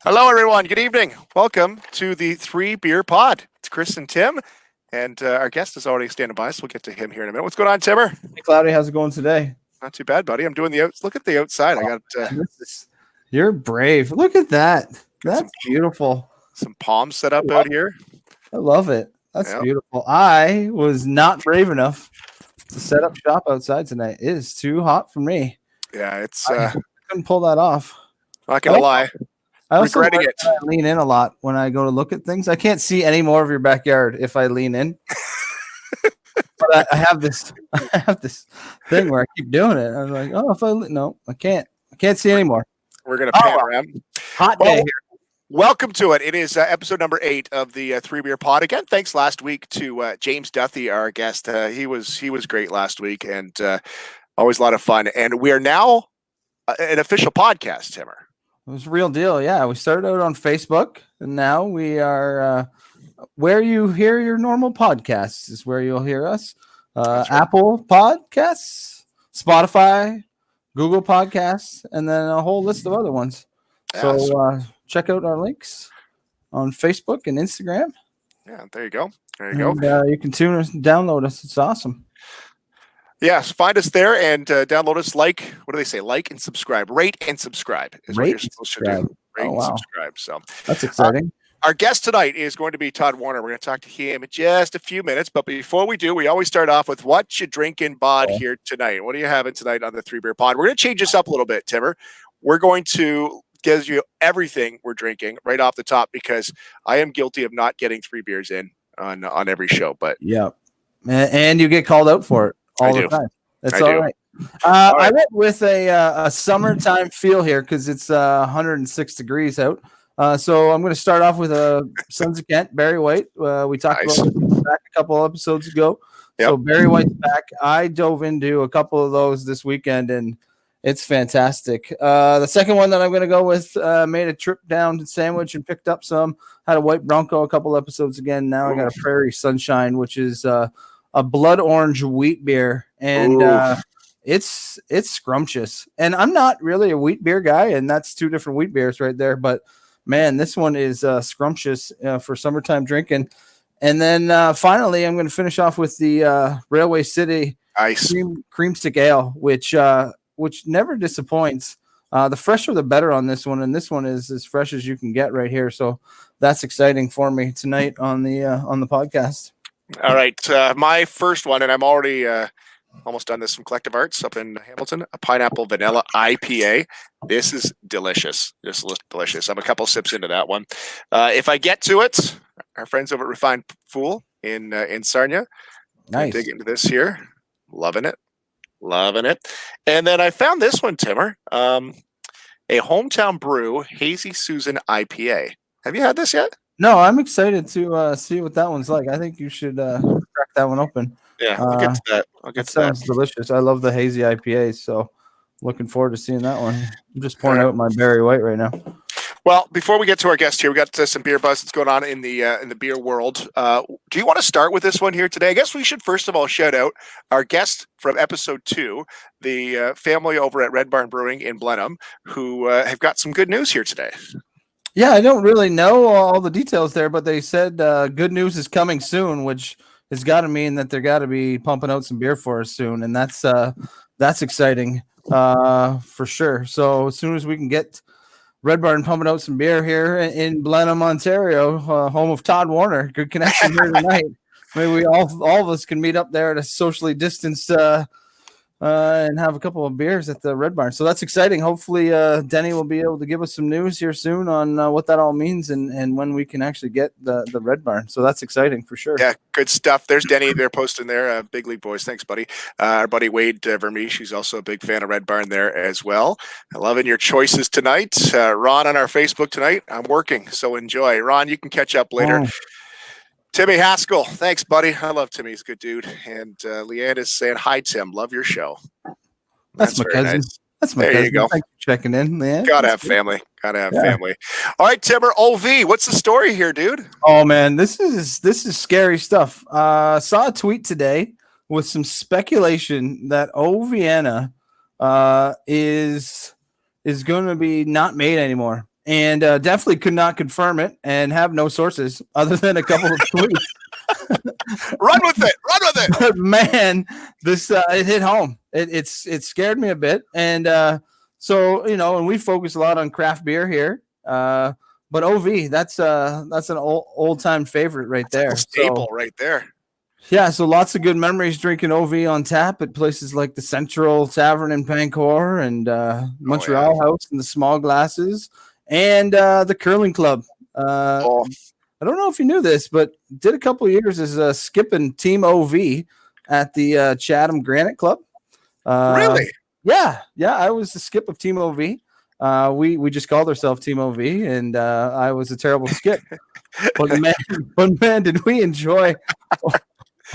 Hello, everyone. Good evening. Welcome to the 3BeerPod. It's Chris and Tim, and our guest is already standing by, so we'll get to him here in a minute. What's going on, Timmer? Hey, Cloudy, how's it going today? Not too bad, buddy. I'm doing the look at the outside. I got You're brave. Look at that. That's beautiful. Some palms set up out here. I love it. That's beautiful. I was not brave enough to set up shop outside tonight. It is too hot for me. Yeah, it's I couldn't pull that off. Not gonna lie. I also regretting it. I lean in a lot when I go to look at things. I can't see any more of your backyard if I lean in. But I have this thing where I keep doing it. I'm like, oh, if I can't see anymore. We're gonna pan around. Hot day here. Welcome to it. It is episode number 8 of the 3BeerPod. Again, thanks last week to James Duthie, our guest. He was great last week, and always a lot of fun. And we are now an official podcast, Timmer. It was a real deal. Yeah, we started out on Facebook, and now we are where you hear your normal podcasts is where you'll hear us. Right. Apple Podcasts, Spotify, Google Podcasts, and then a whole list of other ones. Yeah, so check out our links on Facebook and Instagram. Yeah, there you go. There you go. You can tune us and download us. It's awesome. Yeah, so find us there and download us. What do they say? Like and subscribe. Rate and subscribe is what you're supposed to do. Rate and subscribe. So that's exciting. Our guest tonight is going to be Todd Warriner. We're going to talk to him in just a few minutes. But before we do, we always start off with what you drinking, bod, here tonight. What are you having tonight on the 3BeerPod? We're going to change this up a little bit, Timmer. We're going to give you everything we're drinking right off the top because I am guilty of not getting 3 beers in on every show. But yeah, and you get called out for it. All the time. That's all right. I went with a summertime feel here because it's 106 degrees out. So I'm going to start off with Sons of Kent, Barry White. We talked about it back a couple episodes ago. Yep. So Barry White's back. I dove into a couple of those this weekend, and it's fantastic. The second one that I'm going to go with made a trip down to Sandwich and picked up some. Had a White Bronco a couple episodes again. Now I got a Prairie Sunshine, which is a blood orange wheat beer, and it's scrumptious. And I'm not really a wheat beer guy, and that's 2 different wheat beers right there. But man, this one is scrumptious for summertime drinking. And then finally, I'm going to finish off with the Railway City cream stick ale, which never disappoints. The fresher the better on this one, and this one is as fresh as you can get right here. So that's exciting for me tonight on the podcast. All right, my first one, and I'm already almost done this from Collective Arts up in Hamilton, a pineapple vanilla IPA. This is delicious. This is delicious. I'm a couple sips into that one. If I get to it, our friends over at Refined Fool in Sarnia. Nice. Dig into this here. Loving it. And then I found this one, Timmer, a Hometown Brew Hazy Susan IPA. Have you had this yet? No, I'm excited to see what that one's like. I think you should crack that one open. Yeah, I'll get to that. Sounds delicious. I love the hazy IPAs, so looking forward to seeing that one. I'm just pouring out my Barry White right now. Well, before we get to our guest here, we got some beer buzz that's going on in the beer world. Do you want to start with this one here today? I guess we should first of all shout out our guest from episode 2, the family over at Red Barn Brewing in Blenheim, who have got some good news here today. Yeah, I don't really know all the details there, but they said good news is coming soon, which has got to mean that they're got to be pumping out some beer for us soon, and that's exciting for sure. So as soon as we can get Red Barn pumping out some beer here in Blenheim, Ontario, home of Todd Warriner, good connection here tonight. Maybe we all of us can meet up there at a socially distanced and have a couple of beers at the Red Barn. So that's exciting. Hopefully, Denny will be able to give us some news here soon on what that all means and when we can actually get the Red Barn. So that's exciting for sure. Yeah, good stuff. There's Denny. They're posting there. Big League Boys. Thanks, buddy. Our buddy Wade Vermeesh, who's also a big fan of Red Barn there as well. I'm loving your choices tonight. Ron on our Facebook tonight. I'm working, so enjoy. Ron, you can catch up later. Timmy Haskell, thanks, buddy. I love Timmy. He's a good dude. And Leanne is saying, hi, Tim. Love your show. That's my cousin. Nice. That's my there cousin. You go. Thanks for checking in, Leanne. Gotta have family. Family. All right, Timmer, OV, what's the story here, dude? Oh, man, this is scary stuff. Saw a tweet today with some speculation that O Vienna is going to be not made anymore. and definitely could not confirm it and have no sources other than a couple of tweets. Run with it. But man, this it hit home. It scared me a bit, and so and we focus a lot on craft beer here. But OV, that's an old time favorite right there. That's a staple right there. Yeah, so lots of good memories drinking OV on tap at places like the Central Tavern in Pancor and Montreal House in the small glasses, and the Curling Club. I don't know if you knew this, but did a couple of years as skipping Team OV at the Chatham Granite Club. Really? Yeah. I was the skip of Team OV. We just called ourselves Team OV, and I was a terrible skip. but man, did we enjoy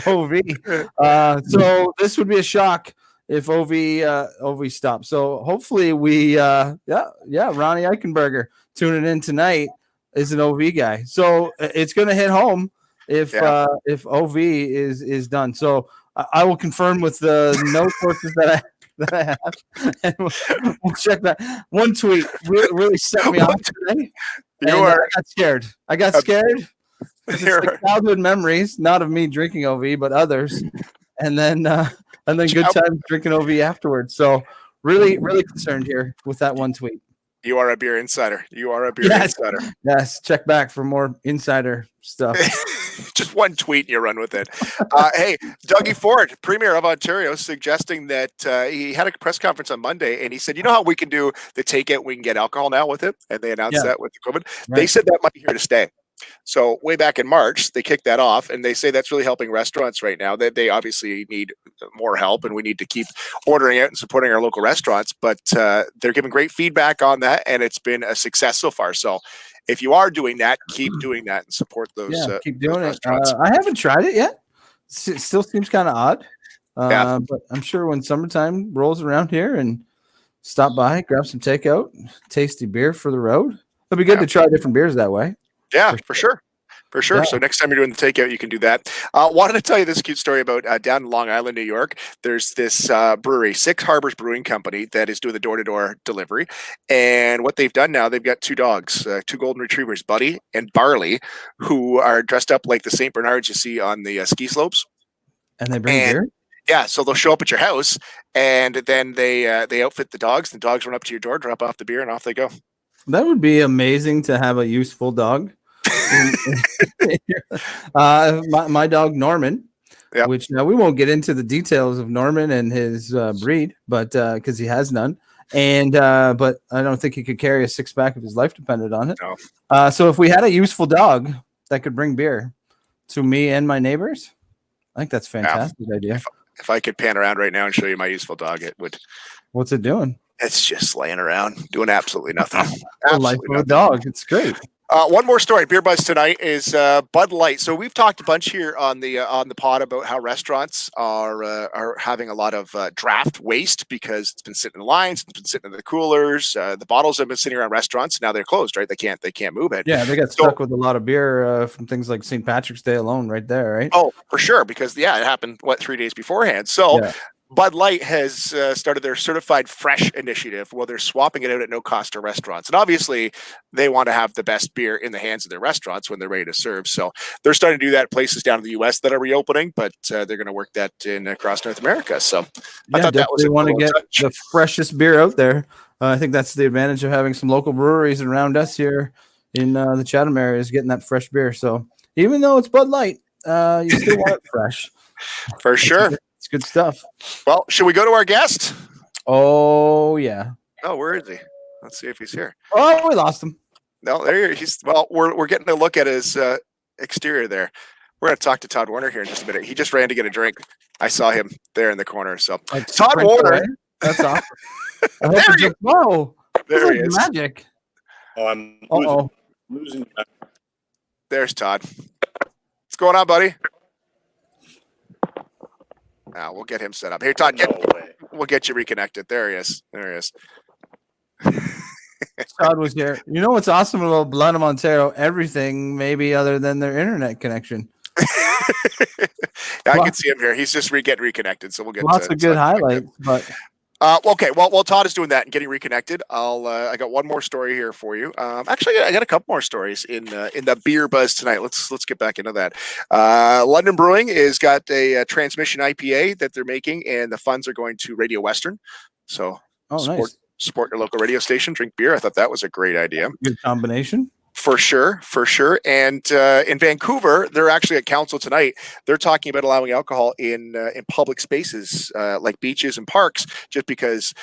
OV. So this would be a shock if OV stopped. So hopefully we Ronnie Eichenberger tuning in tonight is an OV guy. So it's going to hit home if OV is done. So I will confirm with the no sources that I have, and we'll check that. One tweet really set me off today. I got scared. It's like childhood memories, not of me drinking OV, but others, and then good times drinking OV afterwards. So really concerned here with that one tweet. You are a beer insider. Insider. Yes, check back for more insider stuff. Just one tweet and you run with it. Hey, Dougie Ford, Premier of Ontario, suggesting that he had a press conference on Monday and he said, you know how we can do the takeout, we can get alcohol now with it? And they announced that with the COVID. Right. They said that might be here to stay. So way back in March, they kicked that off, and they say that's really helping restaurants right now. That they obviously need more help, and we need to keep ordering out and supporting our local restaurants. But they're giving great feedback on that, and it's been a success so far. So if you are doing that, keep doing that and support those. Keep doing it. I haven't tried it yet. It still seems kind of odd, but I'm sure when summertime rolls around here and stop by, grab some takeout, tasty beer for the road. It'll be good to try different beers that way. Yeah, for sure. Yeah. So next time you're doing the takeout, you can do that. Wanted to tell you this cute story about down in Long Island, New York. There's this brewery, Six Harbors Brewing Company, that is doing the door-to-door delivery. And what they've done now, they've got two dogs, two golden retrievers, Buddy and Barley, who are dressed up like the St. Bernards you see on the ski slopes. And they bring beer? Yeah, so they'll show up at your house, and then they outfit the dogs. The dogs run up to your door, drop off the beer, and off they go. That would be amazing to have a useful dog. My dog Norman, which we won't get into the details of Norman and his breed, but because he has none, and but I don't think he could carry a 6-pack if his life depended on it. No. So if we had a useful dog that could bring beer to me and my neighbors, I think that's a fantastic idea. If I could pan around right now and show you my useful dog, it would. What's it doing? It's just laying around doing absolutely nothing. The life of a dog. It's great. One more story, Beer Buzz tonight, is Bud Light. So we've talked a bunch here on the pod about how restaurants are having a lot of draft waste because it's been sitting in the lines, it's been sitting in the coolers. The bottles have been sitting around restaurants. Now they're closed, right? They can't move it. Yeah, they got stuck with a lot of beer from things like St. Patrick's Day alone, right there, right? Oh, for sure, because it happened 3 days beforehand. So. Yeah. Bud Light has started their Certified Fresh initiative where they're swapping it out at no cost to restaurants. And obviously, they want to have the best beer in the hands of their restaurants when they're ready to serve. So they're starting to do that at places down in the U.S. that are reopening, but they're going to work that in across North America. So I thought that was a want to get the freshest beer out there. I think that's the advantage of having some local breweries around us here in the Chatham area is getting that fresh beer. So even though it's Bud Light, you still want it fresh. For sure. It's good stuff. Well, should we go to our guest? Oh, yeah. Oh, where is he? Let's see if he's here. Oh, we lost him. No, there he is. Well, we're getting a look at his exterior there. We're going to talk to Todd Warriner here in just a minute. He just ran to get a drink. I saw him there in the corner. So Todd Warriner. That's awesome. There you go. There he is. Magic. Oh, I'm losing. There's Todd. What's going on, buddy? We'll get him set up. Here, Todd, we'll get you reconnected. There he is. Todd was here. You know what's awesome about Blenheim, Ontario? Everything, maybe other than their internet connection. I can see him here. He's just getting reconnected, so we'll get lots of good highlights. But Okay. Well, while Todd is doing that and getting reconnected, I got one more story here for you. Actually, I got a couple more stories in the beer buzz tonight. Let's get back into that. London Brewing has got a transmission IPA that they're making, and the funds are going to Radio Western. So support your local radio station, drink beer. I thought that was a great idea. Good combination. For sure. And in Vancouver, they're actually at council tonight. They're talking about allowing alcohol in public spaces like beaches and parks, just because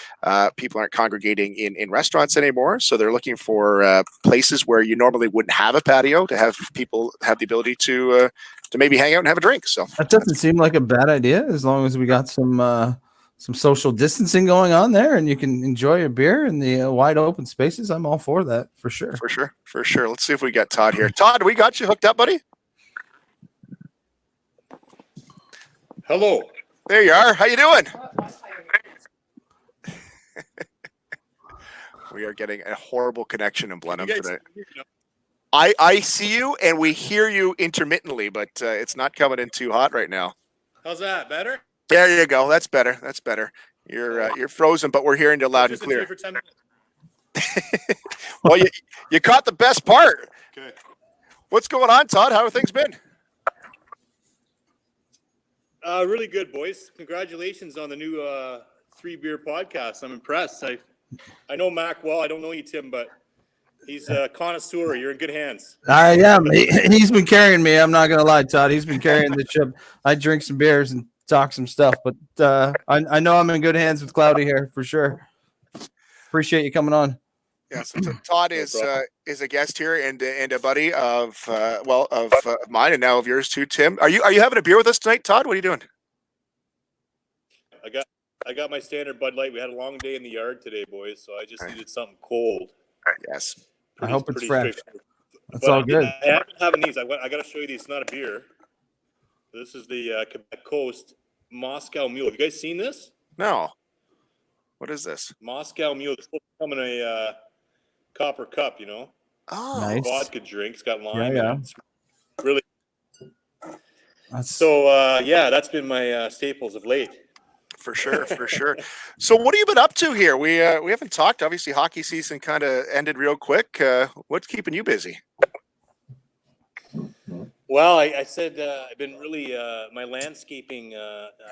people aren't congregating in restaurants anymore. So they're looking for places where you normally wouldn't have a patio to have people have the ability to maybe hang out and have a drink. So that doesn't seem like a bad idea, as long as we got some social distancing going on there and you can enjoy a beer in the wide open spaces. I'm all for that, for sure. For sure. Let's see if we got Todd here. Todd, we got you hooked up, buddy? Hello. There you are. How you doing? We are getting a horrible connection in Blenheim today. I see you and we hear you intermittently, but it's not coming in too hot right now. How's that? Better? There you go. That's better. You're frozen, but we're hearing you loud and clear. For 10 minutes. Well, you caught the best part. Okay. What's going on, Todd? How have things been? Really good, boys. Congratulations on the new 3Beer podcast. I'm impressed. I know Mac well. I don't know you, Tim, but he's a connoisseur. You're in good hands. I am. He's been carrying me. I'm not going to lie, Todd. He's been carrying the ship. I drink some beers and talk some stuff, but I know I'm in good hands with Cloudy here for sure. Appreciate you coming on. Yeah, so Todd is a guest here and a buddy of mine and now of yours too, Tim. Are you having a beer with us tonight, Todd? What are you doing? I got my standard Bud Light. We had a long day in the yard today, boys, so I just needed something cold. Yes. I hope it's fresh. That's all good. I haven't having these. I got to show you these. It's not a beer. This is the Quebec Coast Moscow Mule. Have you guys seen this? No. What is this? Moscow Mule. It's supposed to come in a copper cup, you know? Oh, nice. Vodka drink. It's got lime yeah. in it. It's really. So, that's been my staples of late. For sure. So what have you been up to here? We haven't talked. Obviously, hockey season kind of ended real quick. What's keeping you busy? Well, I said I've been really my landscaping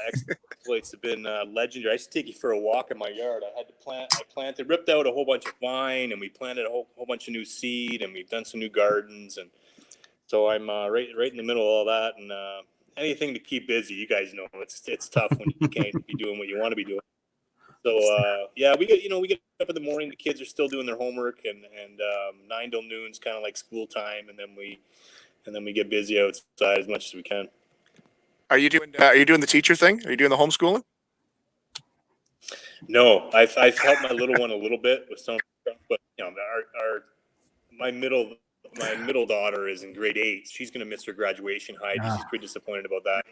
exploits have been legendary. I used to take you for a walk in my yard. I ripped out a whole bunch of vine, and we planted a whole bunch of new seed, and we've done some new gardens, and so I'm right in the middle of all that, and anything to keep busy. You guys know it's tough when you can't be doing what you want to be doing. So we get up in the morning. The kids are still doing their homework, and 9 till noon's kind of like school time, and then we get busy outside as much as we can. Are you doing the teacher thing? Are you doing the homeschooling? No, I've helped my little one a little bit with some stuff, but my middle daughter is in grade 8. She's going to miss her graduation height. She's pretty disappointed about that.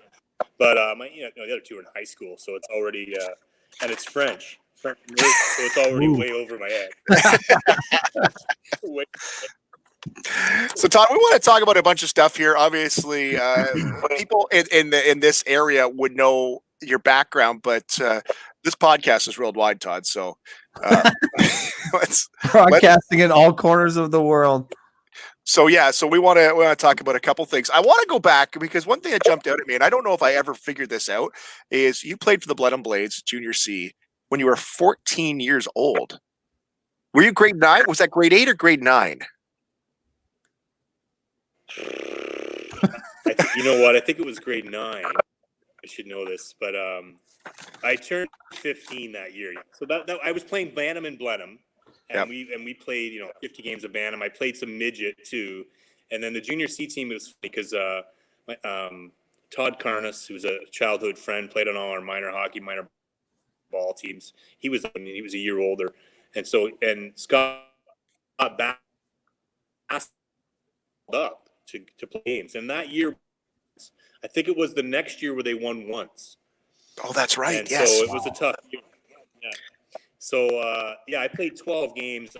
But the other two are in high school, so it's already and it's French, so it's already way over my head. So, Todd, we want to talk about a bunch of stuff here. Obviously, people in this area would know your background, but this podcast is worldwide, Todd. So, let's broadcasting in all corners of the world. So we want to talk about a couple things. I want to go back because one thing that jumped out at me, and I don't know if I ever figured this out, is you played for the Blenheim Blades Junior C when you were 14 years old. Were you grade 9? Was that grade 8 or grade 9? You know what? I think it was grade 9. I should know this, but I turned 15 that year. So that I was playing Bantam and Blenheim, and we played 50 games of Bantam. I played some midget too, and then the junior C team was funny because Todd Carnus, who's a childhood friend, played on all our minor ball teams. He was a year older, and Scott back up to play games. And that year, I think it was the next year where they won once. Oh, that's right. And yes. So it was a tough year. Yeah. So I played 12 games,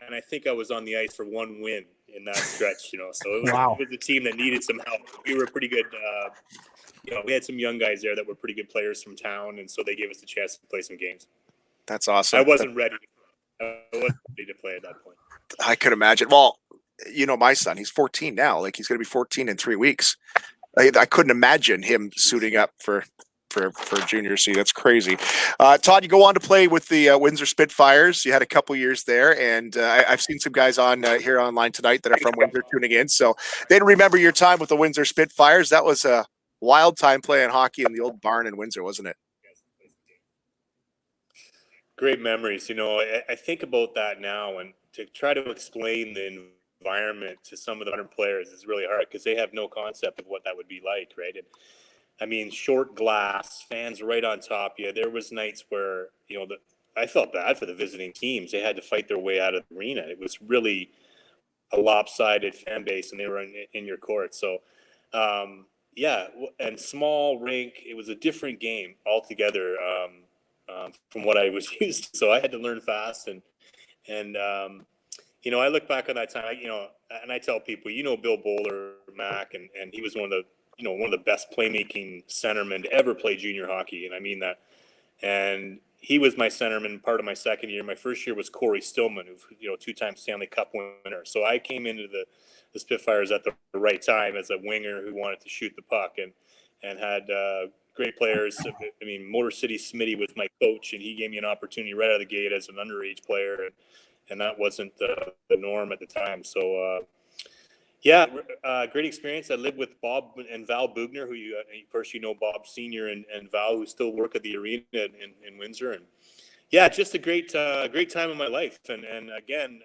and I think I was on the ice for one win in that stretch. So it was a team that needed some help. We were pretty good. We had some young guys there that were pretty good players from town, and so they gave us the chance to play some games. That's awesome. I wasn't ready. I wasn't ready to play at that point. I could imagine. Well, my son, he's 14 now. Like, he's going to be 14 in 3 weeks. I couldn't imagine him suiting up for junior C. That's crazy. Todd, you go on to play with the Windsor Spitfires. You had a couple years there, and I've seen some guys on here online tonight that are from Windsor tuning in. So they remember your time with the Windsor Spitfires. That was a wild time playing hockey in the old barn in Windsor, wasn't it? Great memories. I think about that now, and to try to explain the environment to some of the modern players is really hard because they have no concept of what that would be like, right? And I mean, short glass, fans right on top of you. There was nights where, I felt bad for the visiting teams. They had to fight their way out of the arena. It was really a lopsided fan base, and they were in your court. So, and small rink. It was a different game altogether from what I was used to. So I had to learn fast, and I look back on that time. And I tell people, Bill Bowler, Mac, and he was one of the best playmaking centermen to ever play junior hockey, and I mean that. And he was my centerman part of my second year. My first year was Corey Stillman, who 2-time Stanley Cup winner. So I came into the Spitfires at the right time as a winger who wanted to shoot the puck, and had great players. I mean, Motor City Smitty was my coach, and he gave me an opportunity right out of the gate as an underage player, and that wasn't the norm at the time. So. Great experience. I lived with Bob and Val Bugner, who of course Bob Senior and Val, who still work at the arena in Windsor, and just a great time in my life. And again,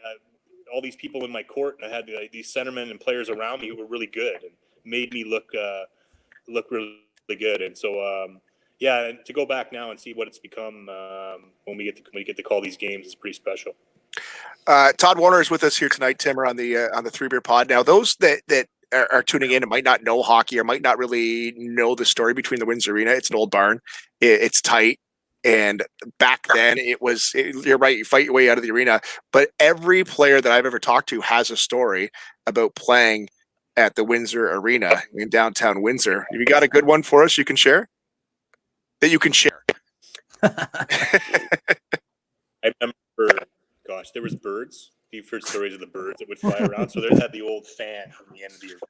all these people in my court. I had these centermen and players around me who were really good and made me look really good. And so and to go back now and see what it's become when we get to call these games is pretty special. Todd Warriner is with us here tonight, Timmer, on the 3BeerPod. Now, those that are tuning in and might not know hockey or might not really know the story between the Windsor Arena. It's an old barn. It's tight. And back then you're right. You fight your way out of the arena, but every player that I've ever talked to has a story about playing at the Windsor Arena in downtown Windsor. Have you got a good one for us you can share? That you can share. I remember, there was birds. You've heard stories of the birds that would fly around. So they had the old fan from the end of the arena.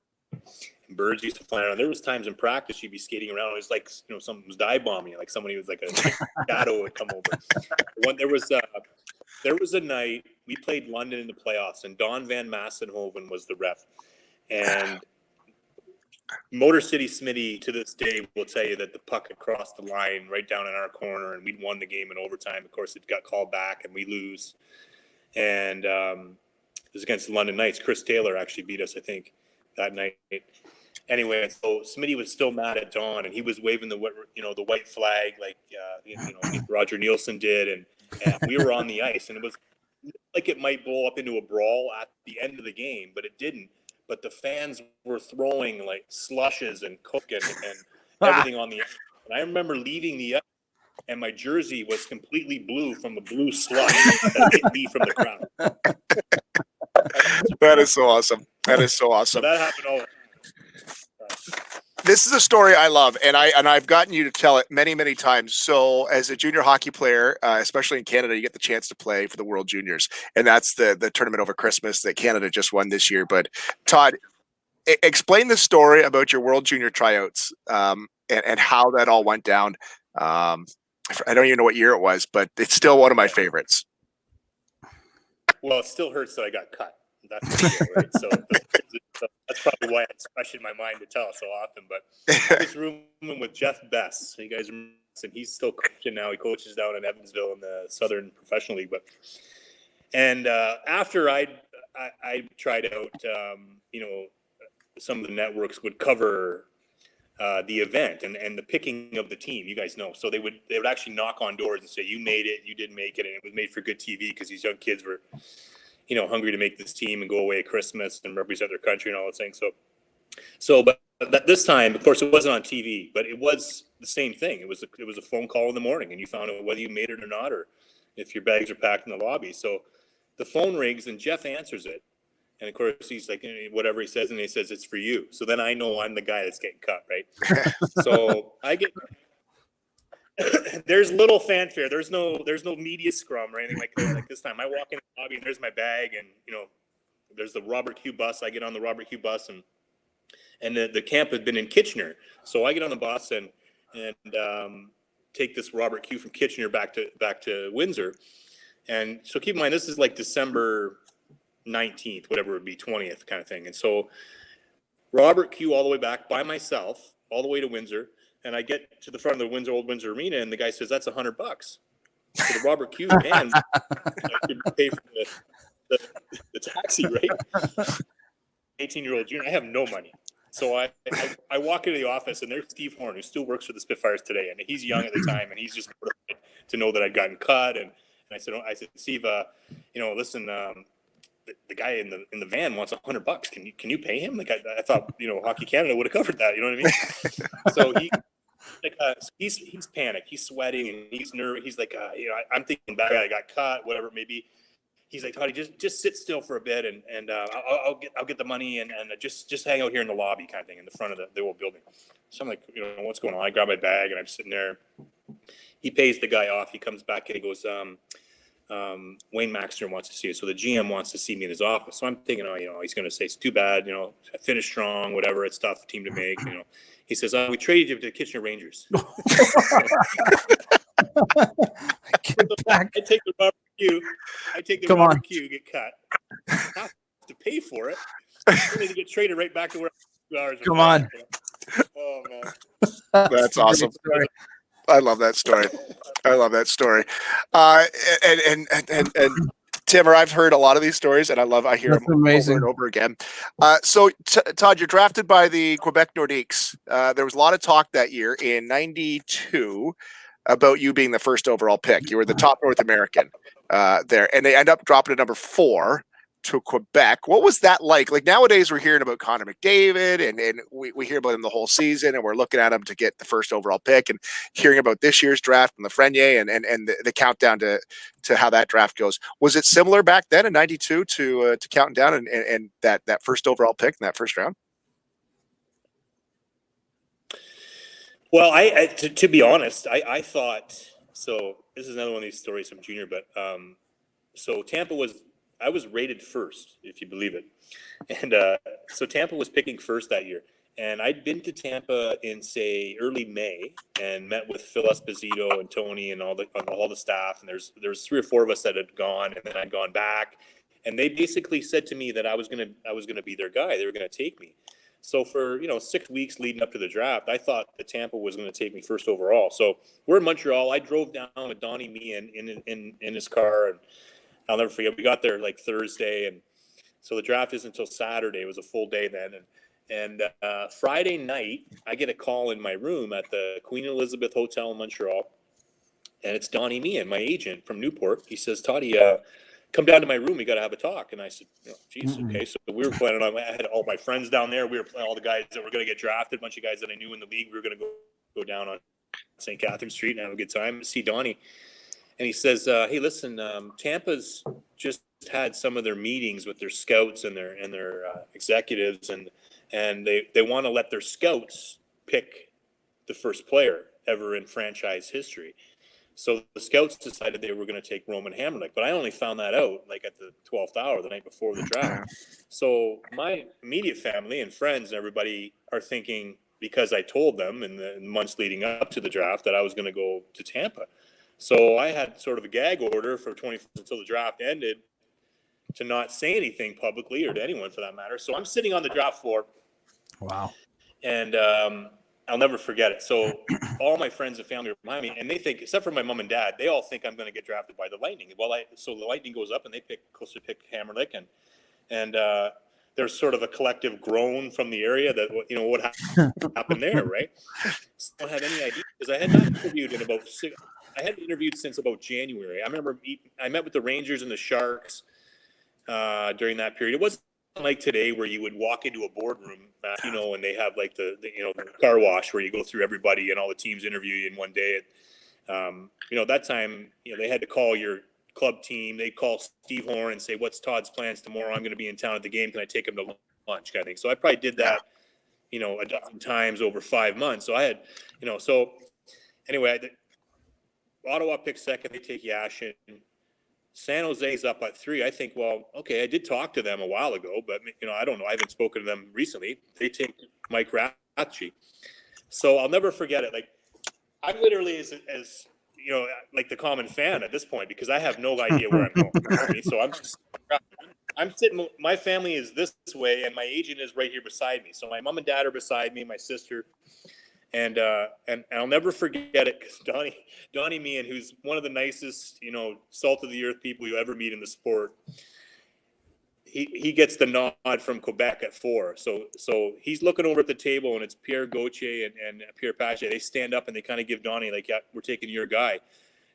And birds used to fly around. There was times in practice you'd be skating around. It was like someone was dive bombing. Like somebody was like a shadow would come over. There was a night we played London in the playoffs, and Don Van Massenhoven was the ref. And Motor City Smitty to this day will tell you that the puck had crossed the line right down in our corner, and we'd won the game in overtime. Of course, it got called back, and we lose. And it was against the London Knights. Chris Taylor actually beat us, I think, that night. Anyway, so Smitty was still mad at Don, and he was waving the white flag like Roger Nielsen did, and we were on the ice, and it was like it might blow up into a brawl at the end of the game, but it didn't. But the fans were throwing like slushes and Coke and everything on the ice. And I remember leaving the ice, and my jersey was completely blue from the blue slush that hit me from the crowd. That is so awesome. That is so awesome. So that happened all. This is a story I love, and I've gotten you to tell it many, many times. So, as a junior hockey player, especially in Canada, you get the chance to play for the World Juniors, and that's the tournament over Christmas that Canada just won this year. But Todd, explain the story about your World Junior tryouts and how that all went down. I don't even know what year it was, but it's still one of my favorites. Well, it still hurts that I got cut. That's the deal, right? So that's probably why it's fresh in my mind to tell so often. But I was rooming with Jeff Bess. You guys remember, and he's still coaching now. He coaches down in Evansville in the Southern Professional League. And after I tried out, some of the networks would cover the event and the picking of the team. You guys know, so they would actually knock on doors and say, "You made it, you didn't make it," and it was made for good TV because these young kids were, hungry to make this team and go away at Christmas and represent their country and all those things. But this time, of course, it wasn't on TV, but it was the same thing. It was a phone call in the morning, and you found out whether you made it or not, or if your bags are packed in the lobby. So the phone rings, and Jeff answers it. And of course, he's like, whatever he says, and he says, "It's for you." So then I know I'm the guy that's getting cut, right? So I there's little fanfare. There's no media scrum or anything like that. Like this time, I walk in the lobby and there's my bag, and there's the Robert Q bus. I get on the Robert Q bus, and the camp had been in Kitchener, so I get on the bus and take this Robert Q from Kitchener back to Windsor. And so keep in mind, this is like December 19th, whatever it would be, 20th kind of thing. And so Robert Q all the way back by myself, all the way to Windsor. And I get to the front of the Old Windsor Arena, and the guy says, "That's $100 for the Robert Q van." I could pay for the taxi, right? 18-year-old junior. I have no money. So I walk into the office, and there's Steve Horn, who still works for the Spitfires today. And he's young at the time, and he's just mortified to know that I'd gotten cut. And I said, "Steve, listen, the guy in the van wants $100. Can you pay him?" Like I thought, Hockey Canada would have covered that. You know what I mean? So he's panicked. He's sweating and he's nervous. He's like, I'm thinking back, I got caught, whatever it may be. He's like, "Toddy, just sit still for a bit, and I'll get the money and just hang out here in the lobby," kind of thing, in the front of the old building. So I'm like, what's going on? I grab my bag and I'm sitting there. He pays the guy off. He comes back and he goes, "Wayne Maxter wants to see you." So the GM wants to see me in his office. So I'm thinking, he's going to say, "It's too bad, I finished strong, whatever. It's tough team to make." He says, "We traded you to the Kitchener Rangers." I take the Robert Q. Robert Q. Get cut. I have to pay for it. I need to get traded right back to where 2 hours. Come on. Oh man, that's awesome. I love that story. And Timmer, I've heard a lot of these stories, and I hear them over and over again. So, Todd, you're drafted by the Quebec Nordiques. There was a lot of talk that year in '92 about you being the first overall pick. You were the top North American there, and they end up dropping to number 4 to Quebec. What was that like? Like nowadays we're hearing about Connor McDavid and we hear about him the whole season, and we're looking at him to get the first overall pick, and hearing about this year's draft and Lafreniere and the countdown to how that draft goes. Was it similar back then in '92 to counting down and that first overall pick in that first round? Well, to be honest, I thought, so this is another one of these stories from junior, but so I was rated first, if you believe it. And so Tampa was picking first that year. And I'd been to Tampa in, say, early May and met with Phil Esposito and Tony and all the staff. And there's 3 or 4 of us that had gone, and then I'd gone back. And they basically said to me that I was gonna be their guy. They were gonna take me. So for 6 weeks leading up to the draft, I thought that Tampa was going to take me first overall. So we're in Montreal. I drove down with Donnie Meehan in his car, and I'll never forget. We got there like Thursday, and so the draft isn't until Saturday. It was a full day then, and Friday night I get a call in my room at the Queen Elizabeth Hotel in Montreal, and it's Donnie Meehan, my agent from Newport. He says, "Toddy, come down to my room. We got to have a talk." And I said, "Geez, okay." So we were planning on. I had all my friends down there. We were planning all the guys that were going to get drafted. A bunch of guys that I knew in the league. We were going to go down on St. Catherine Street and have a good time. See Donnie, and he says, "Hey, listen, Tampa's just had some of their meetings with their scouts and their executives, and they want to let their scouts pick the first player ever in franchise history." So the scouts decided they were going to take Roman Hamrlik, but I only found that out like at the 12th hour, the night before the draft. So my immediate family and friends and everybody are thinking, because I told them in the months leading up to the draft, that I was going to go to Tampa. So I had sort of a gag order for 24 until the draft ended to not say anything publicly, or to anyone for that matter. So I'm sitting on the draft floor. Wow. And I'll never forget it. So all my friends and family are behind me, and they think, except for my mom and dad, they all think I'm going to get drafted by the Lightning. So the Lightning goes up, and they pick Hamrlik, and there's sort of a collective groan from the area that what happened there, right? So I don't have any idea, because I had not interviewed I hadn't interviewed since about January. I remember I met with the Rangers and the Sharks during that period. It wasn't like today where you would walk into a boardroom, and they have like the car wash where you go through everybody and all the teams interview you in one day. That time, they had to call your club team. They'd call Steve Horn and say, "What's Todd's plans tomorrow? I'm going to be in town at the game. Can I take him to lunch?" kind of thing. So I probably did that, a dozen times over 5 months. So I had, so anyway, Ottawa picks second. They take Yashin. San Jose's up at 3. I think, well, okay, I did talk to them a while ago, but I don't know. I haven't spoken to them recently. They take Mike Ratchie. So I'll never forget it. Like, I'm literally as like the common fan at this point, because I have no idea where I'm going. You know what I mean? So I'm sitting. My family is this way, and my agent is right here beside me. So my mom and dad are beside me, my sister, and I'll never forget it, because Donnie Meehan, who's one of the nicest, salt of the earth people you ever meet in the sport. He gets the nod from Quebec at 4. So he's looking over at the table, and it's Pierre Gauthier and Pierre Paget. They stand up and they kind of give Donnie, like, yeah, we're taking your guy.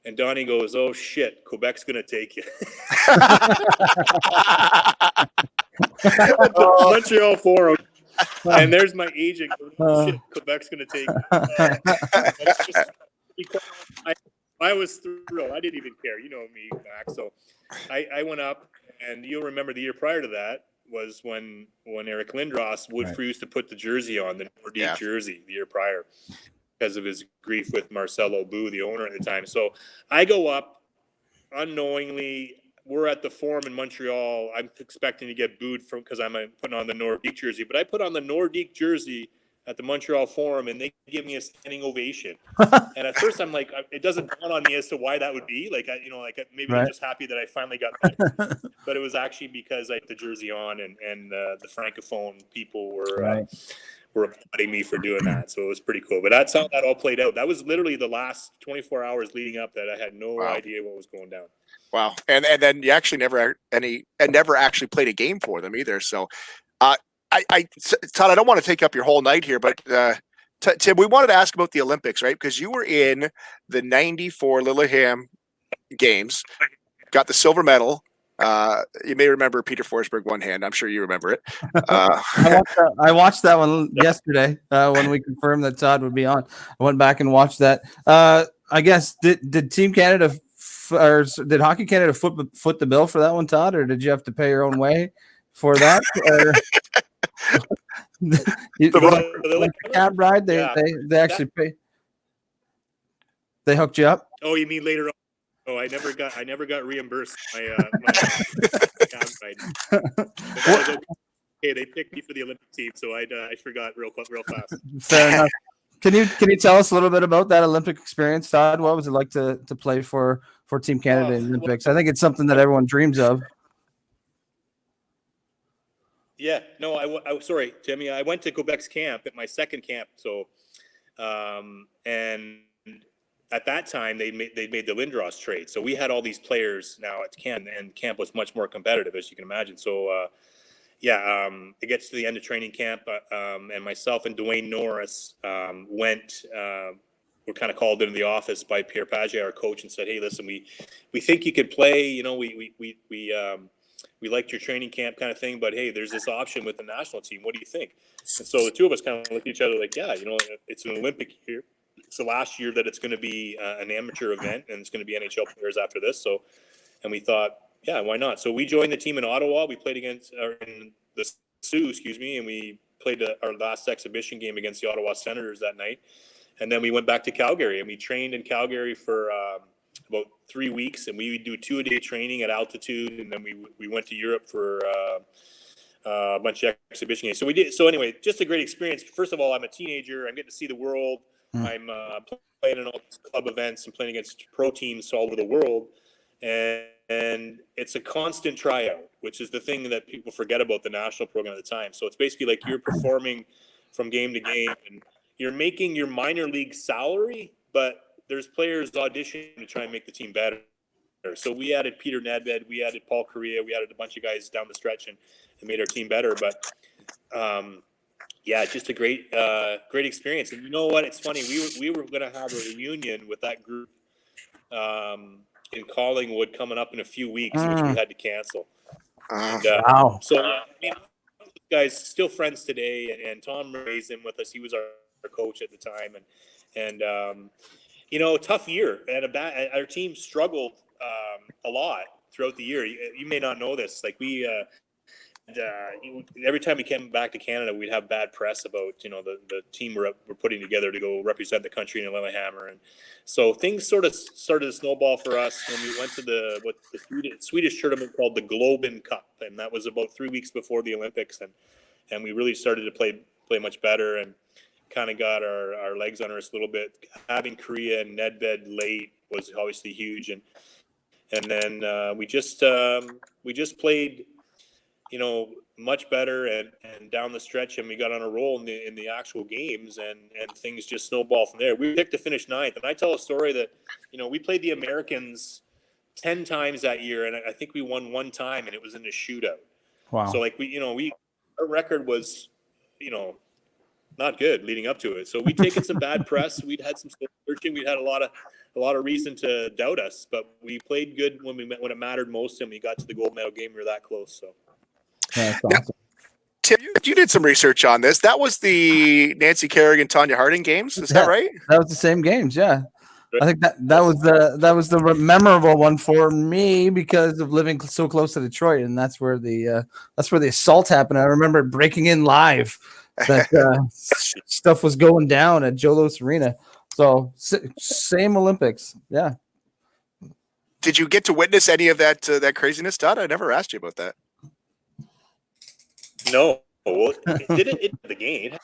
And Donnie goes, oh, shit, Quebec's going to take you. Montreal Forum. And there's my agent. Oh, shit, Quebec's going to take you. I was thrilled. I didn't even care. You know me, Max. So I went up. And you'll remember the year prior to that was when Eric Lindros refused to put the jersey on, the Nordique jersey, the year prior, because of his grief with Marcelo Bou, the owner at the time. So I go up unknowingly. We're at the Forum in Montreal. I'm expecting to get booed because I'm putting on the Nordique jersey. But I put on the Nordique jersey at the Montreal Forum, and they give me a standing ovation. And at first, I'm like, it doesn't dawn on me as to why that would be. Like, maybe I'm just happy that I finally got that. But it was actually because I had the jersey on, and the Francophone people were applauding me for doing that. So it was pretty cool. But that's how that all played out. That was literally the last 24 hours leading up that I had no idea what was going down. Wow. And then you actually never actually played a game for them either. So, Todd, I don't want to take up your whole night here, but Tim, we wanted to ask about the Olympics, right? Because you were in the 94 Lillehammer games, got the silver medal. You may remember Peter Forsberg one hand. I'm sure you remember it. I watched that one yesterday when we confirmed that Todd would be on. I went back and watched that. I guess did Team Canada or did Hockey Canada foot the bill for that one, Todd, or did you have to pay your own way for that? The cab ride, they actually pay. They hooked you up. Oh, you mean later on? Oh, I never got reimbursed my cab ride. Okay, they picked me for the Olympic team, so I forgot real fast. Fair enough. Can you tell us a little bit about that Olympic experience, Todd? What was it like to play for Team Canada in the Olympics? I think it's something that everyone dreams of. Yeah, no, I sorry, Timmy. I went to Quebec's camp at my second camp. So, and at that time they made the Lindros trade. So we had all these players now at camp, and camp was much more competitive, as you can imagine. So, it gets to the end of training camp, and myself and Dwayne Norris went. Were kind of called into the office by Pierre Paget, our coach, and said, "Hey, listen, we think you could play. We liked your training camp kind of thing, but hey, there's this option with the national team. What do you think?" And so the two of us kind of looked at each other like, yeah, it's an Olympic year. It's the last year that it's going to be an amateur event, and it's going to be NHL players after this. So, and we thought, yeah, why not? So we joined the team in Ottawa. We played in the Sioux, and we played our last exhibition game against the Ottawa Senators that night. And then we went back to Calgary, and we trained in Calgary for about 3 weeks, and we would do 2-a-day training at altitude, and then we went to Europe for a bunch of exhibition games. So we did. So anyway, just a great experience. First of all, I'm a teenager. I'm getting to see the world. I'm playing in all these club events and playing against pro teams all over the world, and it's a constant tryout, which is the thing that people forget about the national program at the time. So it's basically like you're performing from game to game, and you're making your minor league salary, but there's players auditioning to try and make the team better. So we added Peter Nedved, we added Paul Correa, we added a bunch of guys down the stretch and made our team better. But just a great experience. And you know what? It's funny. We were going to have a reunion with that group in Collingwood coming up in a few weeks, which we had to cancel. Wow. So guys still friends today, and Tom Ray's in with us. He was our coach at the time, and tough year, and our team struggled a lot throughout the year. You may not know this, like we every time we came back to Canada, we'd have bad press about, the team we're putting together to go represent the country in Lillehammer. And so things sort of started to snowball for us when we went to the Swedish tournament called the Globen Cup. And that was about 3 weeks before the Olympics. And we really started to play much better and kind of got our legs under us a little bit. Having Korea and Nedved late was obviously huge. And then we just played, much better and down the stretch, and we got on a roll in the actual games, and things just snowballed from there. We picked to finish 9th, and I tell a story that, we played the Americans 10 times that year, and I think we won 1 time, and it was in a shootout. Wow. So our record was, not good leading up to it. So we'd taken some bad press. We'd had some searching. We'd had a lot of reason to doubt us, but we played good when it mattered most, and we got to the gold medal game. We were that close. So. That's awesome. Now, Tim, you did some research on this. That was the Nancy Kerrigan, Tanya Harding games. Is that right? That was the same games. Yeah. I think that was the memorable one for me because of living so close to Detroit, and that's where the assault happened. I remember breaking in live. That stuff was going down at Jolos Arena. So same Olympics. Yeah. Did you get to witness any of that craziness, Todd? I never asked you about that. No. Well, did it the game?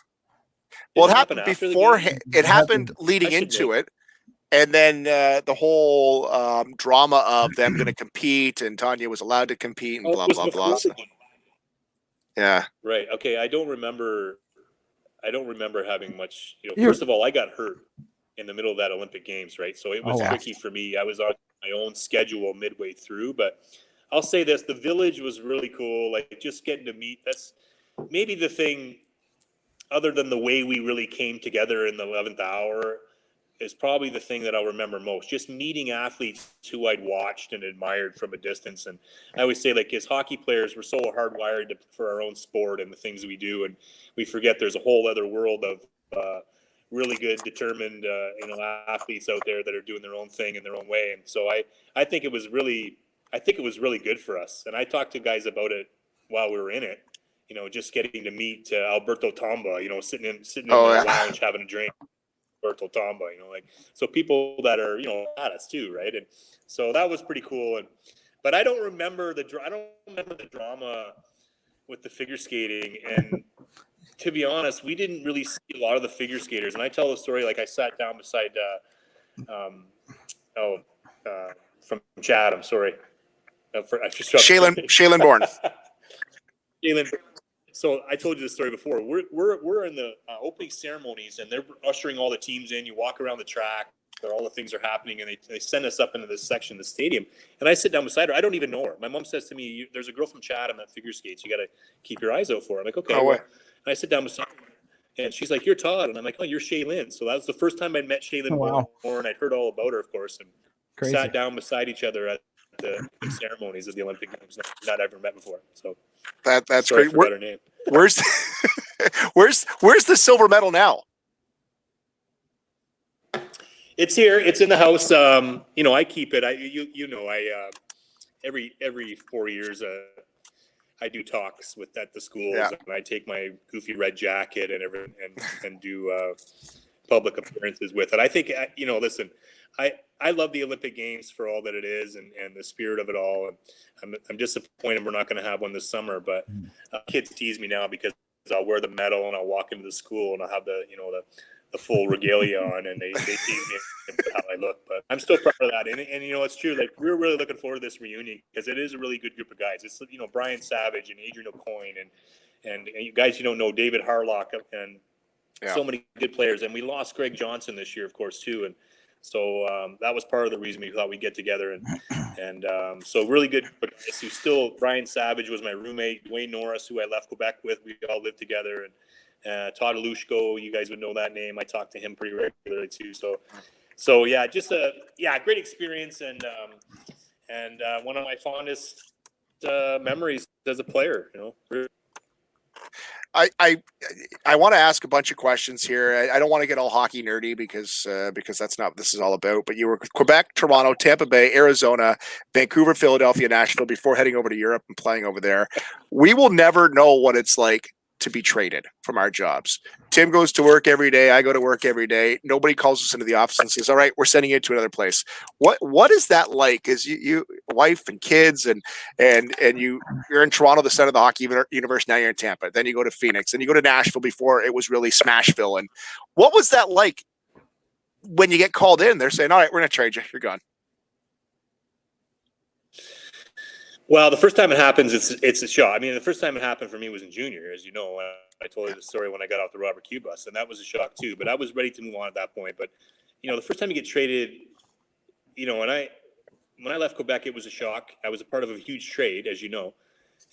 Well, it happened before. It happened leading into it. And then the whole drama of them going to compete, and Tanya was allowed to compete, and blah, blah, blah. So. Yeah. Right. Okay. I don't remember having much. First of all, I got hurt in the middle of that Olympic Games, right? So it was tricky for me. I was on my own schedule midway through, but I'll say this: the village was really cool. Like just getting to meet. That's maybe the thing, other than the way we really came together in the 11th hour, is probably the thing that I'll remember most. Just meeting athletes who I'd watched and admired from a distance. And I always say, like, as hockey players, we're so hardwired for our own sport and the things we do, and we forget there's a whole other world of really good, determined, athletes out there that are doing their own thing in their own way. And so I think it was really good for us. And I talked to guys about it while we were in it. Just getting to meet Alberto Tomba. Sitting in the lounge having a drink. Alberto Tomba, so people that are, at us too, right? And so that was pretty cool. But I don't remember the drama with the figure skating. And to be honest, we didn't really see a lot of the figure skaters. And I tell the story, like I sat down beside, from Chad, I'm sorry. Shaylin Bourne. Shaylin. So I told you this story before. We're in the opening ceremonies, and they're ushering all the teams in. You walk around the track, where all the things are happening, and they send us up into this section of the stadium. And I sit down beside her. I don't even know her. My mom says to me, "There's a girl from Chatham that figure skates. You got to keep your eyes out for her." I'm like, "Okay." And I sit down beside her, and she's like, "You're Todd," and I'm like, "Oh, you're Shaylin." So that was the first time I'd met Shaylin before, and I'd heard all about her, of course, and sat down beside each other at the ceremonies of the Olympic Games. Not ever met before. So that's great. Her name. Where's the silver medal now? It's here. It's in the house. I keep it. Every 4 years, I do talks at the schools, and I take my goofy red jacket and everything, and do public appearances with it. I think listen, I love the Olympic Games for all that it is, and the spirit of it all. And I'm disappointed we're not going to have one this summer. But kids tease me now because I'll wear the medal and I'll walk into the school and I'll have the full regalia on, and they tease me for how I look. But I'm still proud of that. And it's true. Like, we're really looking forward to this reunion because it is a really good group of guys. It's Brian Savage and Adrian Aucoin and you guys know David Harlock and so many good players. And we lost Greg Johnson this year, of course, too. And so that was part of the reason we thought we'd get together, and so really good guys who still. Brian Savage was my roommate. Dwayne Norris, who I left Quebec with, we all lived together, and Todd Alushko, you guys would know that name. I talked to him pretty regularly too. So yeah, just a great experience, and one of my fondest memories as a player. I want to ask a bunch of questions here. I don't want to get all hockey nerdy because that's not what this is all about. But you were Quebec, Toronto, Tampa Bay, Arizona, Vancouver, Philadelphia, Nashville before heading over to Europe and playing over there. We will never know what it's like to be traded from our jobs. Tim goes to work every day. I go to work every day. Nobody calls us into the office and says, "All right, we're sending you to another place." What is that like? Is you wife and kids and you're in Toronto, the center of the hockey universe. Now you're in Tampa. Then you go to Phoenix. And you go to Nashville before it was really Smashville. And what was that like when you get called in? They're saying, "All right, we're going to trade you. You're gone." Well, the first time it happens, it's a shock. I mean, the first time it happened for me was in junior, as you know. I told you the story when I got off the Robert Q bus, and that was a shock too. But I was ready to move on at that point. But the first time you get traded, when I left Quebec, it was a shock. I was a part of a huge trade, as you know,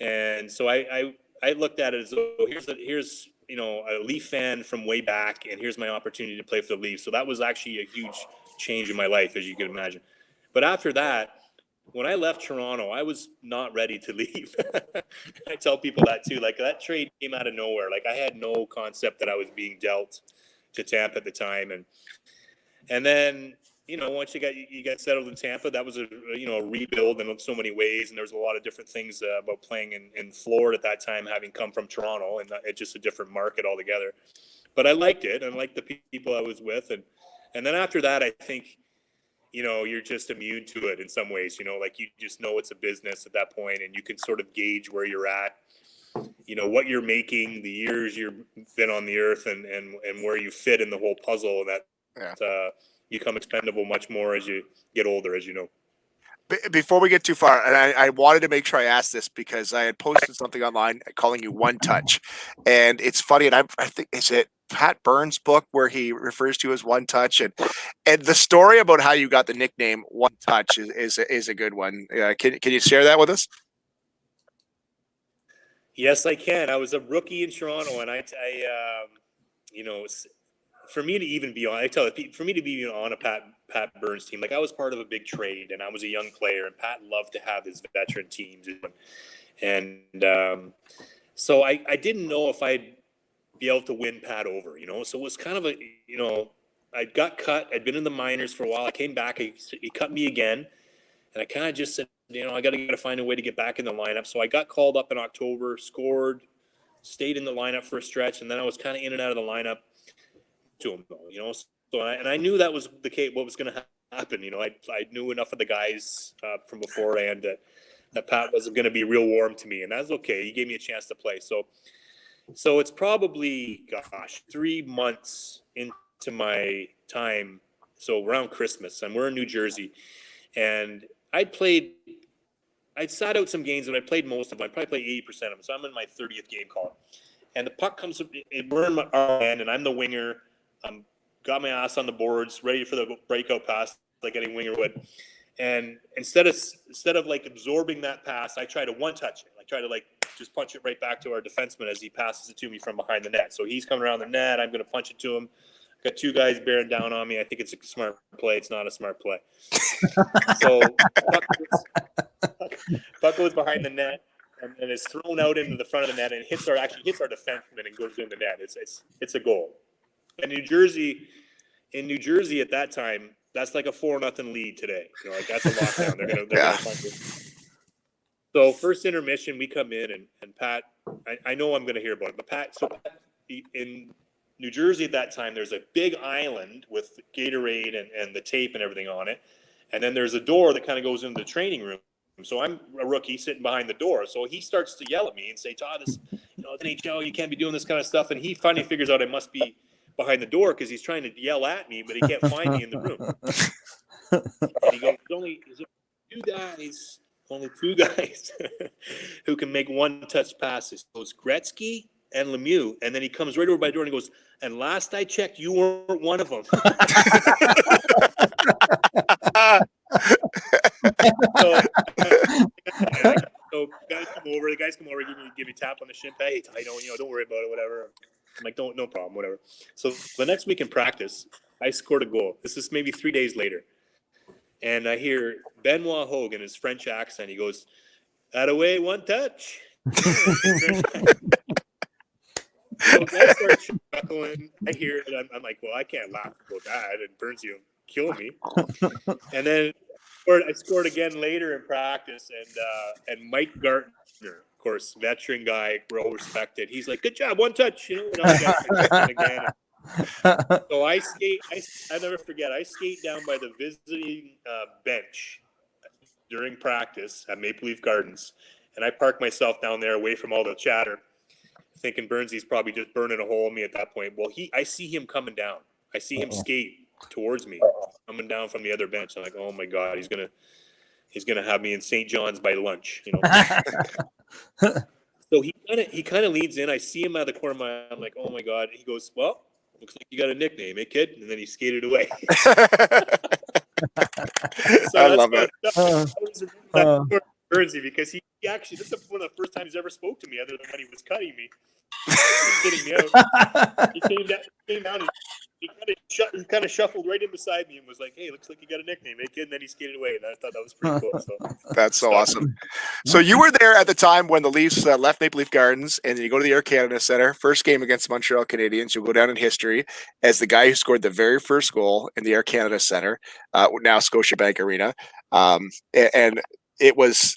and so I looked at it as though here's a Leaf fan from way back, and here's my opportunity to play for the Leafs. So that was actually a huge change in my life, as you can imagine. But after that, when I left Toronto, I was not ready to leave. I tell people that too. Like, that trade came out of nowhere. Like, I had no concept that I was being dealt to Tampa at the time. And then, once you got settled in Tampa, that was a rebuild in so many ways. And there was a lot of different things about playing in Florida at that time, having come from Toronto, and it's just a different market altogether. But I liked it, and liked the people I was with. And then after that, I think, you're just immune to it in some ways, like you just know it's a business at that point, and you can sort of gauge where you're at, what you're making, the years you've been on the earth, and where you fit in the whole puzzle, that you become expendable much more as you get older, as you know. Before we get too far, and I wanted to make sure I asked this because I had posted something online calling you One Touch, and it's funny, and I think, is it Pat Burns' book where he refers to you as One Touch, and the story about how you got the nickname One Touch is a good one. Can you share that with us? Yes, I can. I was a rookie in Toronto, and for me to even be on, for me to be on a Pat Burns team, like, I was part of a big trade, and I was a young player, and Pat loved to have his veteran teams, and so I didn't know if I'd be able to win Pat over, so it was kind of I got cut. I'd been in the minors for a while. I came back. He cut me again, and I kind of just said, I got to find a way to get back in the lineup. So I got called up in October, scored, stayed in the lineup for a stretch, and then I was kind of in and out of the lineup to him, So I knew that was the case. What was going to happen? I knew enough of the guys from beforehand that Pat wasn't going to be real warm to me, and that's okay. He gave me a chance to play. So it's probably 3 months into my time. So around Christmas, and we're in New Jersey, and I'd sat out some games, and I played most of them. I probably played 80% of them. So I'm in my 30th game call, and the puck comes. We're in our end, and I'm the winger. Got my ass on the boards, ready for the breakout pass, like any winger would. And instead of like absorbing that pass, I try to one touch it. I try to just punch it right back to our defenseman as he passes it to me from behind the net. So he's coming around the net. I'm going to punch it to him. Got two guys bearing down on me. I think it's a smart play. It's not a smart play. So puck goes behind the net and is thrown out into the front of the net and hits our defenseman and goes in the net. It's a goal. In New Jersey at that time, that's like a 4-0 lead today. That's a lockdown. They're gonna punch it. So first intermission, we come in and Pat, I know I'm gonna hear about it, but Pat in New Jersey at that time, there's a big island with Gatorade and the tape and everything on it. And then there's a door that kind of goes into the training room. So I'm a rookie sitting behind the door. So he starts to yell at me and say, "Todd, this, NHL, you can't be doing this kind of stuff." And he finally figures out I must be behind the door because he's trying to yell at me, but he can't find me in the room. And he goes, "There's only two guys who can make one-touch passes. Those Gretzky and Lemieux." And then he comes right over by the door and he goes, "And last I checked, you weren't one of them." So guys come over. The guys come over, give me a tap on the shin. "Hey, don't worry about it, whatever." I'm like, no problem, whatever. So the next week in practice, I scored a goal. This is maybe 3 days later. And I hear Benoit Hogue, his French accent. He goes, "That away, one touch." So I start chuckling. I hear it. I'm like, well, I can't laugh about that. And Burnsy will kill me. And then I scored again later in practice. And Mike Gartner, of course, veteran guy, well respected. He's like, good job, one touch. And I got again. So I skate. I never forget. I skate down by the visiting bench during practice at Maple Leaf Gardens, and I park myself down there away from all the chatter, thinking Burnsy's probably just burning a hole in me at that point. Well, I see him coming down. I see him skate towards me, coming down from the other bench. I'm like, oh my God, he's gonna have me in St. John's by lunch, So he kind of leads in. I see him out of the corner of my eye. I'm like, oh my God. He goes, well, looks like you got a nickname, eh, kid? And then he skated away. I love it. Burnsy, because he actually, this is one of the first times he's ever spoke to me, other than when he was cutting me, sitting me out. He came down and he kind of shuffled right in beside me and was like, "Hey, looks like you got a nickname, eh, kid?" And then he skated away, and I thought that was pretty cool. So that's so awesome. So you were there at the time when the Leafs left Maple Leaf Gardens, and then you go to the Air Canada Centre. First game against the Montreal Canadiens. You'll go down in history as the guy who scored the very first goal in the Air Canada Centre, now Scotiabank Arena. And it was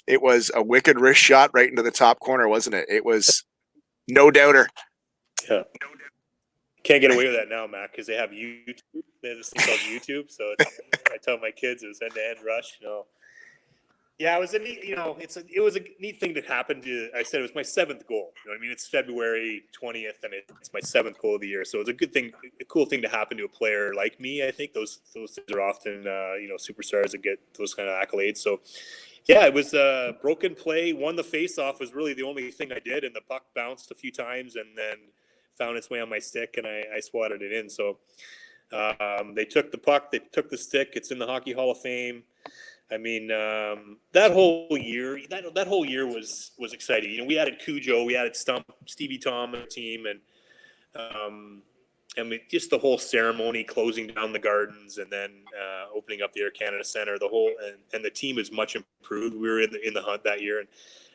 a wicked wrist shot right into the top corner, wasn't it? It was no doubter. Yeah. Can't get away with that now, Matt, because they have YouTube. They have this thing called YouTube. So I tell my kids it was end-to-end rush. Yeah, it was a neat. It was a neat thing that happened. I said it was my 7th goal. You know what I mean? It's February 20th, and it's my 7th goal of the year. So it's a good thing, a cool thing to happen to a player like me. I think those things are often superstars that get those kind of accolades. So. Yeah, it was a broken play. Won the face-off was really the only thing I did, and the puck bounced a few times and then found its way on my stick, and I swatted it in. So they took the puck, they took the stick. It's in the Hockey Hall of Fame. I mean, that whole year was exciting. We added Cujo, we added Stump, Stevie Tom on the team, and just the whole ceremony, closing down the Gardens, and then opening up the Air Canada Centre. The whole and the team is much improved. We were in the hunt that year, and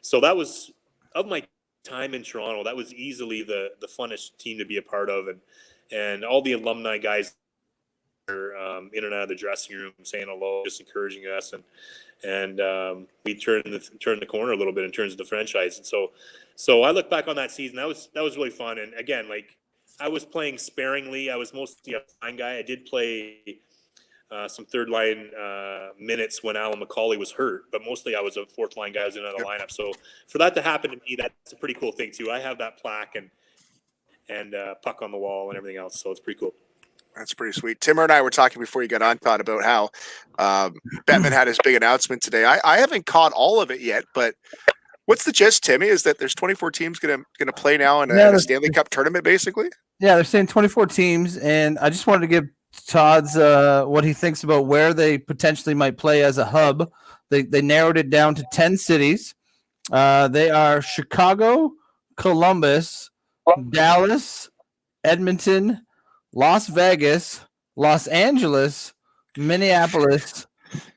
so that was, of my time in Toronto, that was easily the funnest team to be a part of, and all the alumni guys are in and out of the dressing room saying hello, just encouraging us, and we turned the corner a little bit in terms of the franchise. And so I look back on that season. That was really fun. And again, I was playing sparingly. I was mostly a line guy. I did play some third line minutes when Alan McCauley was hurt, but mostly I was a fourth line guy. I was in another lineup. So for that to happen to me, that's a pretty cool thing too. I have that plaque and puck on the wall and everything else. So it's pretty cool. That's pretty sweet. Timmer and I were talking before you got on, Todd, about how Bettman had his big announcement today. I haven't caught all of it yet, but what's the gist, Timmy? Is that there's 24 teams gonna play now in a Stanley Cup tournament, basically? Yeah, they're saying 24 teams, and I just wanted to give Todd's what he thinks about where they potentially might play as a hub. They narrowed it down to 10 cities. They are Chicago, Columbus, Dallas, Edmonton, Las Vegas, Los Angeles, Minneapolis,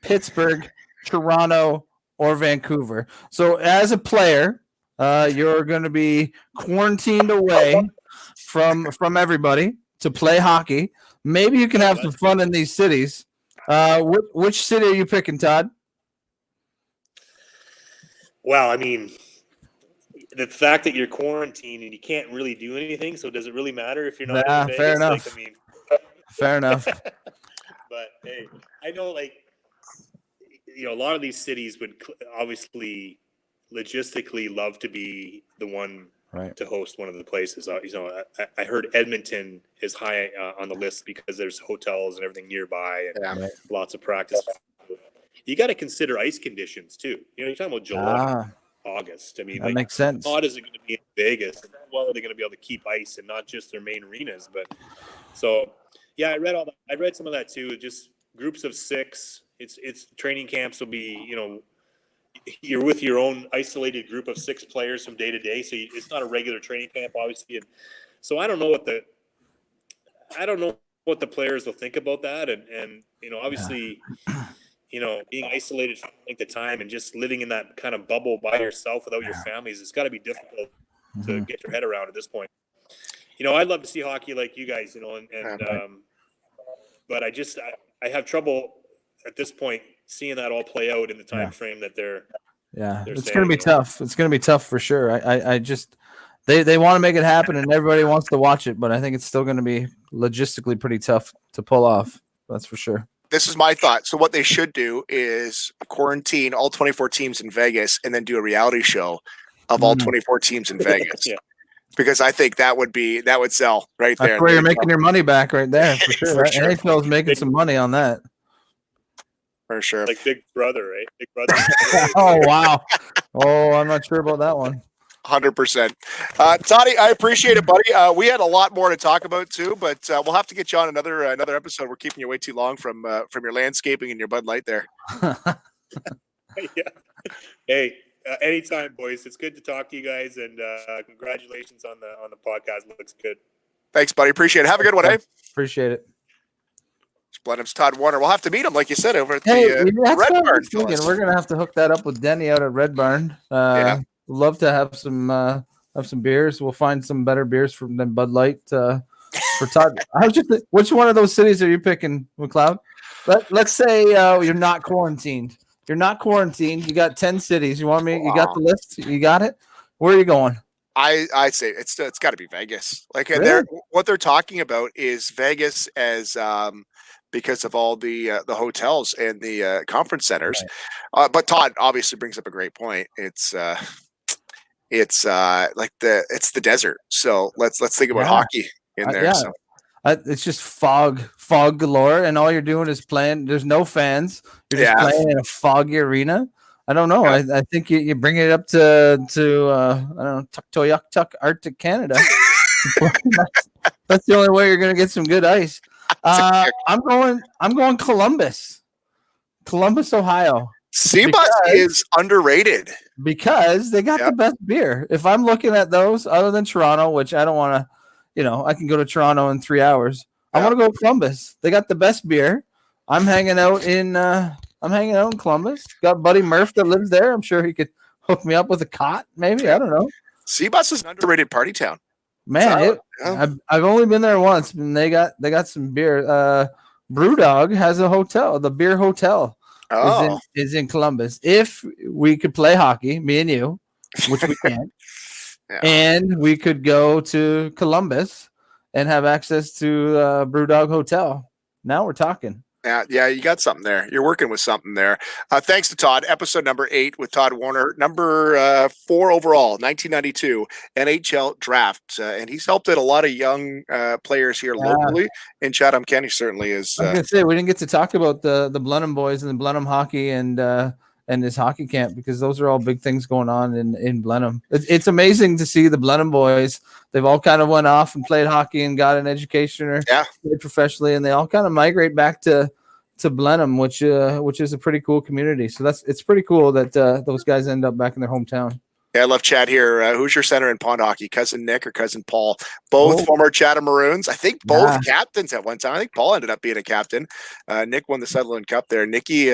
Pittsburgh, Toronto, or Vancouver. So as a player, you're going to be quarantined away from everybody to play hockey. Maybe you can have some fun in these cities. Which city are you picking, Todd? Well, I mean, the fact that you're quarantined and you can't really do anything, so does it really matter if you're not in Vegas? Fair enough. Fair enough. But hey, I know, a lot of these cities would obviously logistically love to be the one to host one of the places. I heard Edmonton is high on the list because there's hotels and everything nearby and lots of practice. You got to consider ice conditions too. You're talking about July, August. I mean, that makes sense. How hot is it going to be in Vegas? How well are they going to be able to keep ice and not just their main arenas? But so, yeah, I read all that. I read some of that too. Just groups of 6. It's training camps will be, you're with your own isolated group of 6 players from day to day. So it's not a regular training camp, obviously. And so I don't know what the players will think about that. And obviously, being isolated for a length of time and just living in that kind of bubble by yourself without your families, it's got to be difficult to get your head around at this point. I'd love to see hockey like you guys, but I have trouble at this point seeing that all play out in the time frame that they're. Yeah, it's going to be tough. It's going to be tough for sure. I just they want to make it happen, and everybody wants to watch it, but I think it's still going to be logistically pretty tough to pull off. That's for sure. This is my thought. So what they should do is quarantine all 24 teams in Vegas and then do a reality show of all 24 teams in Vegas. Because I think that would sell right there. That's where you're making your money back right there for sure. For sure. NHL is making some money on that. For sure. Like Big Brother, right? Big Brother. Oh, wow. Oh, I'm not sure about that one. 100%. Toddy, I appreciate it, buddy. We had a lot more to talk about too, but we'll have to get you on another episode. We're keeping you way too long from your landscaping and your Bud Light there. Yeah. Hey, anytime, boys. It's good to talk to you guys, and congratulations on the podcast. Looks good. Thanks, buddy. Appreciate it. Have a good one, eh? Appreciate it. Blenheim's Todd Warriner. We'll have to meet him, like you said, over at the Red Barn. We're gonna have to hook that up with Denny out at Red Barn. Love to have some beers. We'll find some better beers than Bud Light for Todd. Which one of those cities are you picking, McLeod? Let's say you're not quarantined. You're not quarantined. You got 10 cities. You want me? You got the list? You got it? Where are you going? I'd say it's got to be Vegas. Like really? What they're talking about is Vegas as because of all the hotels and the conference centers. Right. But Todd obviously brings up a great point. It's the desert. So let's think about hockey in there. So. It's just fog galore, and all you're doing is playing. There's no fans. You're just playing in a foggy arena. I don't know. I think you bring it up to I don't know, Tuktoyaktuk, Arctic Canada. That's the only way you're gonna get some good ice. I'm going Columbus, Ohio. Seabus is underrated because they got the best beer. If I'm looking at those, other than Toronto, which I don't want to, I can go to Toronto in 3 hours. I want to go to Columbus. They got the best beer. I'm hanging out in Columbus. Got Buddy Murph that lives there. I'm sure he could hook me up with a cot. Maybe I don't know. Seabus is an underrated party town. Man, I've only been there once, and they got some beer. Brewdog has a hotel. The Beer Hotel is in Columbus. If we could play hockey, me and you, which we can't, and we could go to Columbus and have access to Brewdog Hotel. Now we're talking. Yeah, you got something there. You're working with something there. Thanks to Todd. Episode number 8 with Todd Warriner. Number 4 overall, 1992 NHL draft. And he's helped out a lot of young players here locally in Chatham County. Certainly is. I was going to say, we didn't get to talk about the Blenheim boys and the Blenheim hockey and his hockey camp, because those are all big things going on in Blenheim. It's amazing to see the Blenheim boys. They've all kind of went off and played hockey and got an education or played professionally, and they all kind of migrate back to Blenheim, which is a pretty cool community. So it's pretty cool that those guys end up back in their hometown. Yeah, I love Chad here. Who's your center in pond hockey? Cousin Nick or cousin Paul? Both former Chatham Maroons. I think both captains at one time. I think Paul ended up being a captain. Nick won the Sutherland Cup there. Nicky,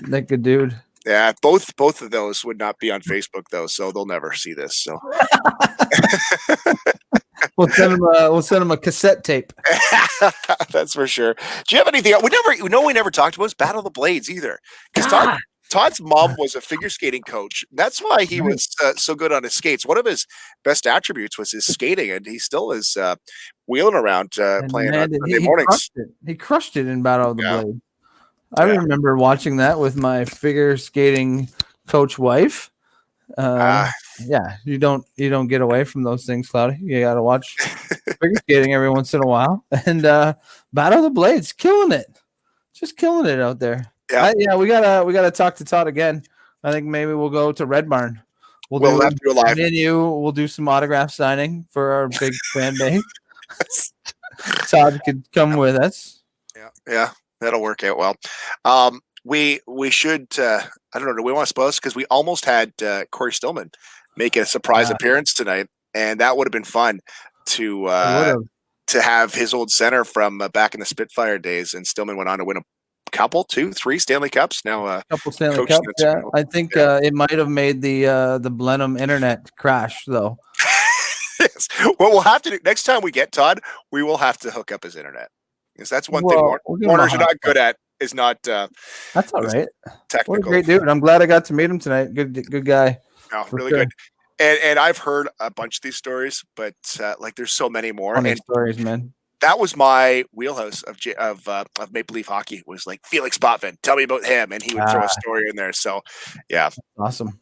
Nick, good dude. Yeah, both of those would not be on Facebook though, so they'll never see this. So we'll send him a cassette tape. That's for sure. Do you have anything? We never talked about Battle of the Blades either, because Todd's mom was a figure skating coach. That's why he was so good on his skates. One of his best attributes was his skating, and he still is wheeling around playing on Sunday mornings. He crushed it in Battle of the Blades. I remember watching that with my figure skating coach wife. You don't get away from those things, Cloudy. You got to watch figure skating every once in a while. And Battle of the Blades, killing it, just killing it out there. Yeah, we gotta talk to Todd again. I think maybe we'll go to Red Barn. We'll have to do a live. Me and you, we'll do some autograph signing for our big fan base. Todd could come with us. Yeah. That'll work out well. We should. I don't know. Do we want to suppose? Because we almost had Corey Stillman make a surprise appearance tonight, and that would have been fun to have his old center from back in the Spitfire days. And Stillman went on to win a couple, 2, 3 Stanley Cups. Now a couple Stanley Cups. Yeah, I think it might have made the Blenheim internet crash though. What we'll have to do next time we get Todd, we will have to hook up his internet. Because that's one thing Warners are not good at is not that's all right. Technical. What a great dude. I'm glad I got to meet him tonight. Good guy. No, really good. And I've heard a bunch of these stories, but like there's so many more. Funny and stories, man. That was my wheelhouse of Maple Leaf hockey was like Felix Potvin. Tell me about him, and he would throw a story in there. So, yeah, awesome.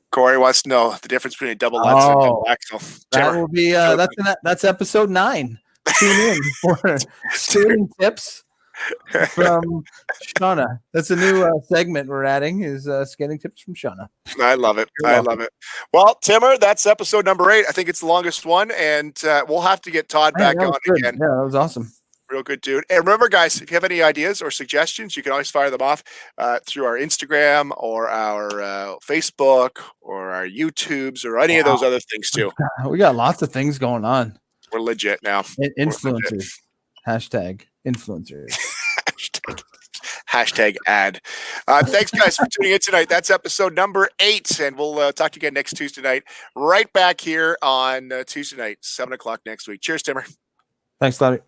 Corey wants to know the difference between a double Lutz and a double axle. That will be that's episode 9. Tune in for skating tips from Shauna. That's a new segment we're adding is skating tips from Shauna. I love it. I love it. Well, Timmer, that's episode number 8. I think it's the longest one, and we'll have to get Todd back on again. Yeah, that was awesome. Real good dude. And remember, guys, if you have any ideas or suggestions, you can always fire them off through our Instagram or our Facebook or our YouTubes or any of those other things too. We got lots of things going on. We're legit now. Influencers. Hashtag influencers. Hashtag ad. Thanks, guys, for tuning in tonight. That's episode number 8, and we'll talk to you again next Tuesday night. Right back here on Tuesday night, 7 o'clock next week. Cheers, Timmer. Thanks, Lottie.